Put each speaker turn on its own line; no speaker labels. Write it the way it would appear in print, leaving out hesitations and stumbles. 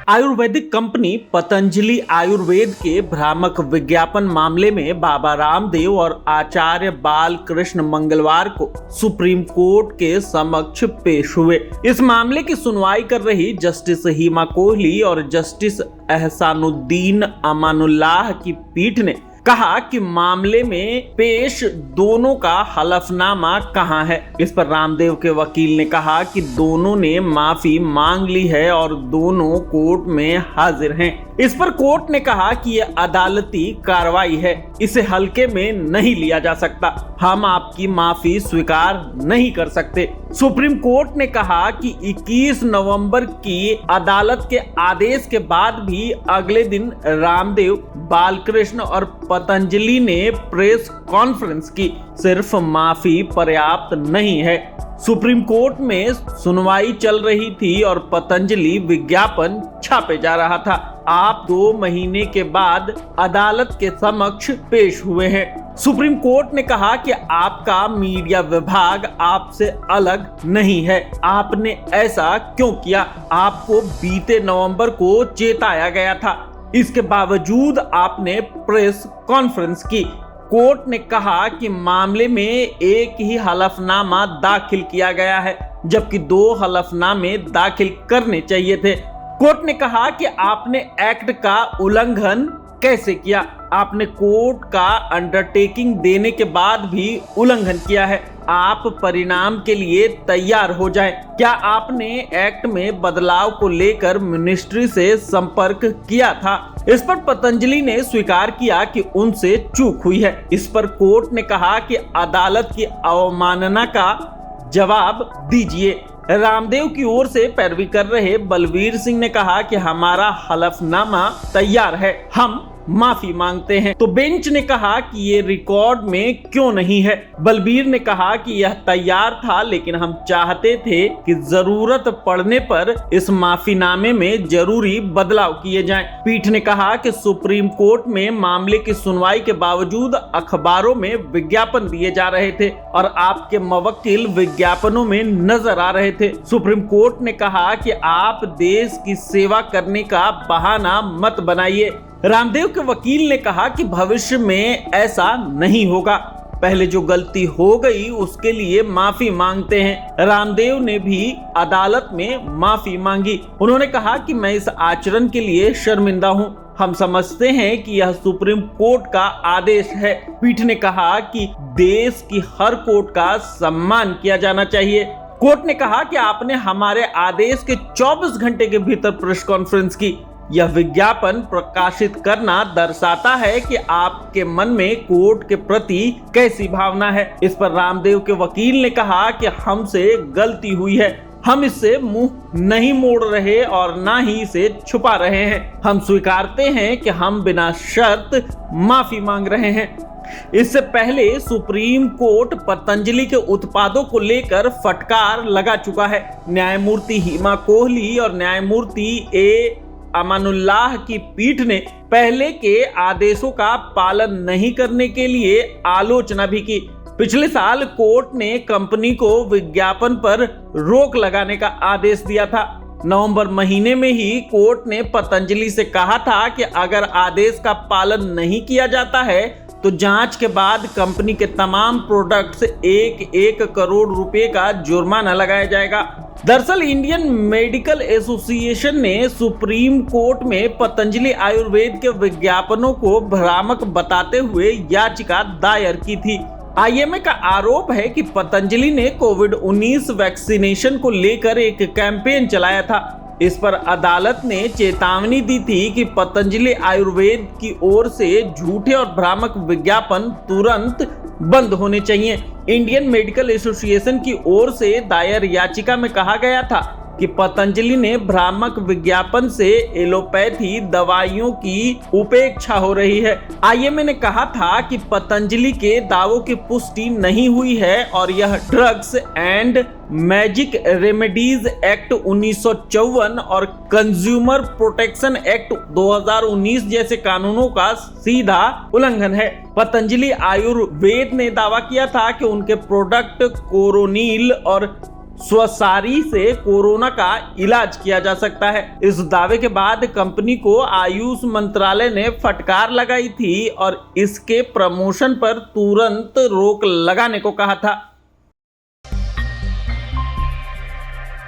Ayurvedic company Patanjali Ayurveda के भ्रामक विज्ञापन मामले में बाबा रामदेव और आचार्य बालकृष्ण मंगलवार को सुप्रीम कोर्ट के समक्ष पेश हुए। इस मामले की सुनवाई कर रही जस्टिस हिमा कोहली और जस्टिस एहसानुद्दीन अमानुल्लाह की पीठ ने कहा कि मामले में पेश दोनों का हलफनामा कहां है। इस पर रामदेव के वकील ने कहा कि दोनों ने माफी मांग ली है और दोनों कोर्ट में हाजिर हैं। इस पर कोर्ट ने कहा कि यह अदालती कार्रवाई है, इसे हल्के में नहीं लिया जा सकता। हम आपकी माफी स्वीकार नहीं कर सकते। सुप्रीम कोर्ट ने कहा कि 21 नवंबर की अदालत के आदेश के बाद भी अगले दिन रामदेव, बालकृष्ण और पतंजलि ने प्रेस कॉन्फ्रेंस की। सिर्फ माफी पर्याप्त नहीं है। सुप्रीम कोर्ट में सुनवाई चल रही थी और पतंजलि विज्ञापन छापे जा रहा था। आप 2 महीने के बाद अदालत के समक्ष पेश हुए हैं। सुप्रीम कोर्ट ने कहा कि आपका मीडिया विभाग आपसे अलग नहीं है। आपने ऐसा क्यों किया? आपको बीते नवंबर को चेताया गया था, इसके बावजूद आपने प्रेस कॉन्फ्रेंस की। कोर्ट ने कहा कि मामले में एक ही हलफनामा दाखिल किया गया है, जबकि 2 हलफनामे दाखिल करने चाहिए थे। कोर्ट ने कहा कि आपने एक्ट का उल्लंघन कैसे किया? आपने कोर्ट का अंडरटेकिंग देने के बाद भी उल्लंघन किया है। आप परिणाम के लिए तैयार हो जाएं। क्या आपने एक्ट में बदलाव को लेकर मिनिस्ट्री से संपर्क किया था? इस पर पतंजलि ने स्वीकार किया कि उनसे चूक हुई है। इस पर कोर्ट ने कहा कि अदालत की अवमानना का जवाब दीजिए। रामदेव की ओर से पैरवी कर रहे बलवीर सिंह ने कहा कि हमारा हलफनामा तैयार है, हम माफी मांगते हैं। तो बेंच ने कहा कि ये रिकॉर्ड में क्यों नहीं है। बलबीर ने कहा कि यह तैयार था, लेकिन हम चाहते थे कि जरूरत पड़ने पर इस माफीनामे में जरूरी बदलाव किए जाएं। पीठ ने कहा कि सुप्रीम कोर्ट में मामले की सुनवाई के बावजूद अखबारों में विज्ञापन दिए जा रहे थे और आपके मवक्किल विज्ञापनों में नजर आ रहे थे। सुप्रीम कोर्ट ने कहा कि आप देश की सेवा करने का बहाना मत बनाइए। रामदेव के वकील ने कहा कि भविष्य में ऐसा नहीं होगा। पहले जो गलती हो गई उसके लिए माफी मांगते हैं। रामदेव ने भी अदालत में माफी मांगी। उन्होंने कहा कि मैं इस आचरण के लिए शर्मिंदा हूं। हम समझते हैं कि यह सुप्रीम कोर्ट का आदेश है। पीठ ने कहा कि देश की हर कोर्ट का सम्मान किया जाना चाहिए। कोर्ट ने कहा कि आपने हमारे आदेश के 24 घंटे के भीतर प्रेस कॉन्फ्रेंस की। यह विज्ञापन प्रकाशित करना दर्शाता है कि आपके मन में कोर्ट के प्रति कैसी भावना है। इस पर रामदेव के वकील ने कहा कि हमसे गलती हुई है। हम इससे मुंह नहीं मोड़ रहे और ना ही इसे छुपा रहे हैं। हम स्वीकारते हैं कि हम बिना शर्त माफी मांग रहे हैं। इससे पहले सुप्रीम कोर्ट पतंजलि के उत्पादों को लेकर फटकार लगा चुका है। न्यायमूर्ति हिमा कोहली और न्यायमूर्ति ए अमानुल्लाह की पीठ ने पहले के आदेशों का पालन नहीं करने के लिए आलोचना भी की। पिछले साल कोर्ट ने कंपनी को विज्ञापन पर रोक लगाने का आदेश दिया था। नवंबर महीने में ही कोर्ट ने पतंजलि से कहा था कि अगर आदेश का पालन नहीं किया जाता है तो जांच के बाद कंपनी के तमाम प्रोडक्ट्स 1-1 करोड़ रुपए का जुर्माना लगाया जाएगा। दरअसल इंडियन मेडिकल एसोसिएशन ने सुप्रीम कोर्ट में पतंजलि आयुर्वेद के विज्ञापनों को भ्रामक बताते हुए याचिका दायर की थी। आईएमए का आरोप है कि पतंजलि ने कोविड-19 वैक्सीनेशन को लेकर एक कैंपेन चलाया था। इस पर अदालत ने चेतावनी दी थी कि पतंजलि आयुर्वेद की ओर से झूठे और भ्रामक विज्ञापन तुरंत बंद होने चाहिए। इंडियन मेडिकल एसोसिएशन की ओर से दायर याचिका में कहा गया था कि पतंजलि ने भ्रामक विज्ञापन से एलोपैथी दवाइयों की उपेक्षा हो रही है। आईएमए ने कहा था कि पतंजलि के दावों की पुष्टि नहीं हुई है और यह drugs and magic remedies act 1954 और कंज्यूमर प्रोटेक्शन एक्ट 2019 जैसे कानूनों का सीधा उल्लंघन है। पतंजलि आयुर्वेद ने दावा किया था कि उनके प्रोडक्ट कोरोनिल और स्वसारी से कोरोना का इलाज किया जा सकता है। इस दावे के बाद कंपनी को आयुष मंत्रालय ने फटकार लगाई थी और इसके प्रमोशन पर तुरंत रोक लगाने को कहा था।